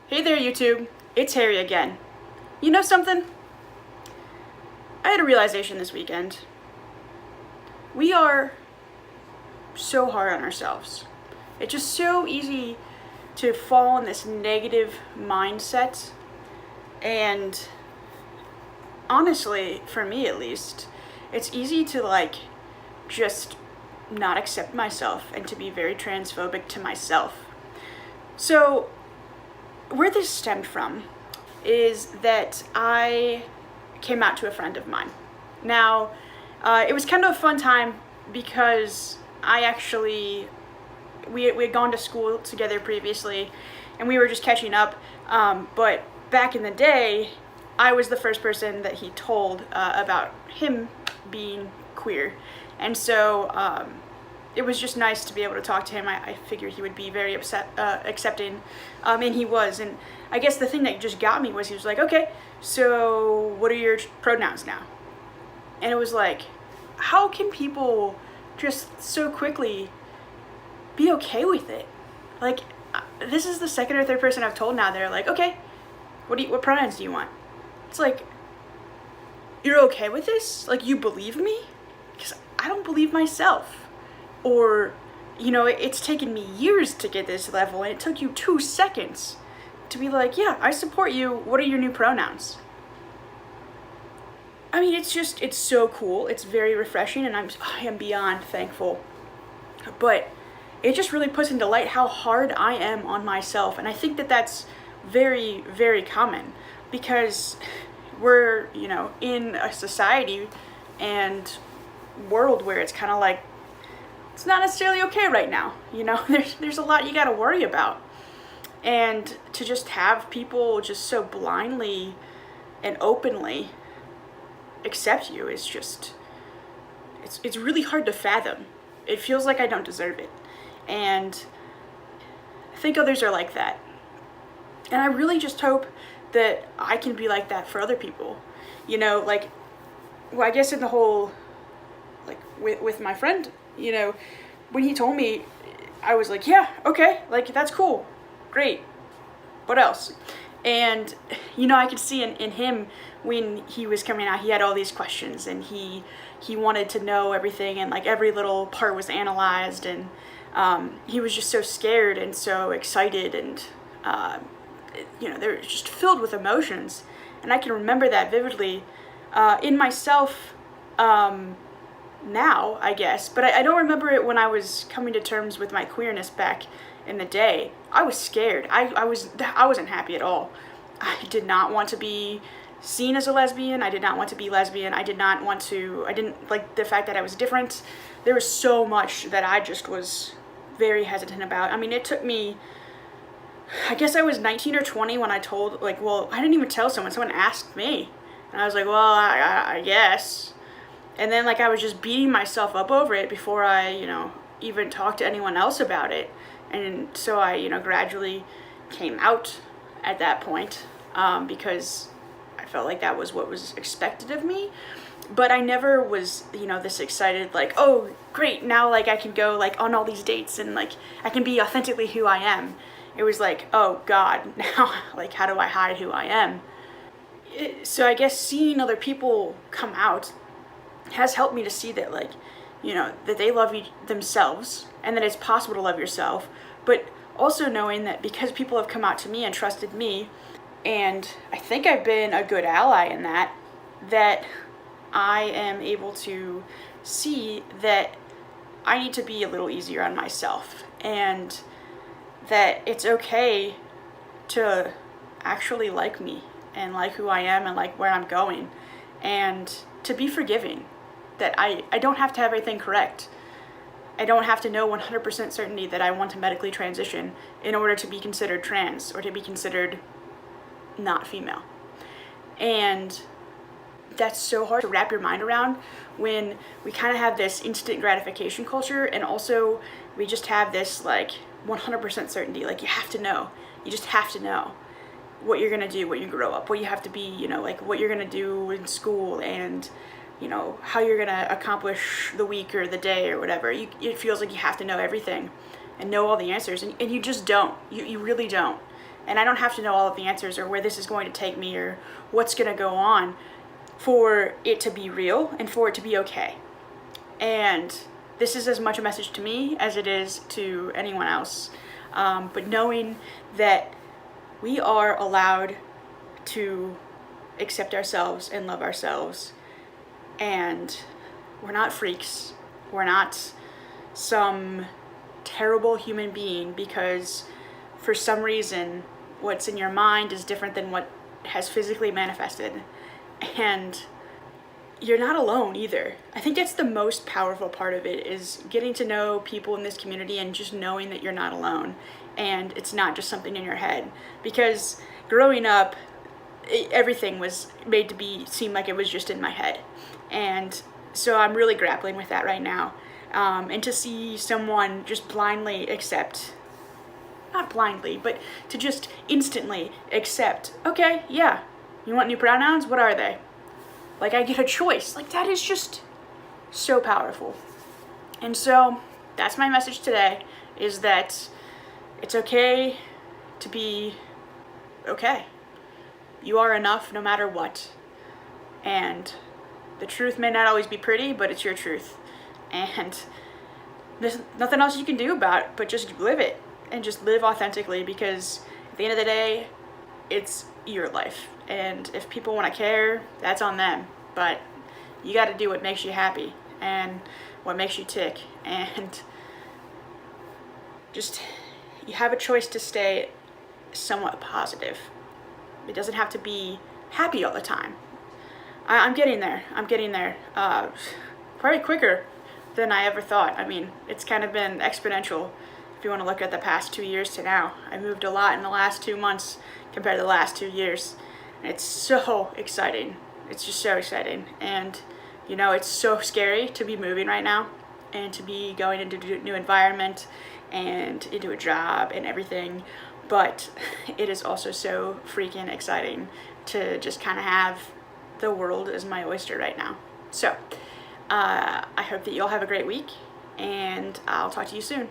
Hey there, YouTube. It's Harry again. You know something? I had a realization this weekend. We are so hard on ourselves. It's just so easy to fall in this negative mindset. And honestly, for me at least, it's easy to just not accept myself and to be very transphobic to myself. So, where this stemmed from is that I came out to a friend of mine. Now, it was kind of a fun time because we had gone to school together previously and we were just catching up. But back in the day, I was the first person that he told about him being queer. And so it was just nice to be able to talk to him. I figured he would be very accepting, and he was. And I guess the thing that just got me was he was like, okay, so what are your pronouns now? And it was like, how can people just so quickly be okay with it? Like, this is the second or third person I've told now. They're like, okay, what pronouns do you want? It's like, you're okay with this? Like, you believe me? Because I don't believe myself. Or, it's taken me years to get this level, and it took you 2 seconds to be like, yeah, I support you. What are your new pronouns? I mean, it's so cool. It's very refreshing, and I am beyond thankful. But it just really puts into light how hard I am on myself. And I think that that's very, very common because we're, in a society and world where it's kind of like, it's not necessarily okay right now. There's a lot you got to worry about. And to just have people just so blindly and openly accept you is just, it's really hard to fathom. It feels like I don't deserve it. And I think others are like that. And I really just hope that I can be like that for other people. I guess in the whole, with my friend, when he told me, I was like, yeah, okay, that's cool, great, what else? And, I could see in him when he was coming out, he had all these questions and he wanted to know everything and every little part was analyzed and he was just so scared and so excited and, they were just filled with emotions. And I can remember that vividly in myself, now, I guess, but I don't remember it when I was coming to terms with my queerness back in the day. I was scared. I wasn't happy at all. I did not want to be seen as a lesbian. I did not want to be lesbian. I didn't like the fact that I was different. There was so much that I just was very hesitant about. I mean, it took me, I guess I was 19 or 20 when I told, I didn't even tell someone asked me. And I was like, well, I guess. And then I was just beating myself up over it before I, even talked to anyone else about it. And so I, gradually came out at that point because I felt like that was what was expected of me. But I never was, this excited, oh, great, now I can go on all these dates and I can be authentically who I am. It was oh God, now how do I hide who I am? So I guess seeing other people come out has helped me to see that that they love themselves and that it's possible to love yourself, but also knowing that because people have come out to me and trusted me, and I think I've been a good ally in that I am able to see that I need to be a little easier on myself and that it's okay to actually like me and like who I am and where I'm going and to be forgiving. That I don't have to have everything correct. I don't have to know 100% certainty that I want to medically transition in order to be considered trans or to be considered not female. And that's so hard to wrap your mind around when we kind of have this instant gratification culture and also we just have this 100% certainty. You have to know. You just have to know what you're going to do when you grow up, what you have to be, what you're going to do in school and how you're going to accomplish the week or the day or whatever. It feels like you have to know everything and know all the answers, and you just don't. You really don't. And I don't have to know all of the answers or where this is going to take me or what's going to go on for it to be real and for it to be okay. And this is as much a message to me as it is to anyone else. But knowing that we are allowed to accept ourselves and love ourselves, and we're not freaks. We're not some terrible human being because for some reason what's in your mind is different than what has physically manifested. And you're not alone either. I think that's the most powerful part of it, is getting to know people in this community and just knowing that you're not alone and it's not just something in your head. Because growing up, everything was made to seem like it was just in my head. And so I'm really grappling with that right now. And to see someone just blindly accept, not blindly, but to just instantly accept, okay, yeah, you want new pronouns? What are they? Like, I get a choice. Like, that is just so powerful. And so that's my message today, is that it's okay to be okay. You are enough no matter what. And the truth may not always be pretty, but it's your truth. And there's nothing else you can do about it, but just live it and just live authentically, because at the end of the day, it's your life. And if people want to care, that's on them. But you got to do what makes you happy and what makes you tick. And just, you have a choice to stay somewhat positive. It doesn't have to be happy all the time. I'm getting there. Probably quicker than I ever thought. I mean, it's kind of been exponential if you want to look at the past 2 years to now. I moved a lot in the last 2 months compared to the last 2 years. And it's so exciting. It's just so exciting. And, you know, it's so scary to be moving right now and to be going into a new environment and into a job and everything. But it is also so freaking exciting to just kind of have the world as my oyster right now. So I hope that you all have a great week, and I'll talk to you soon.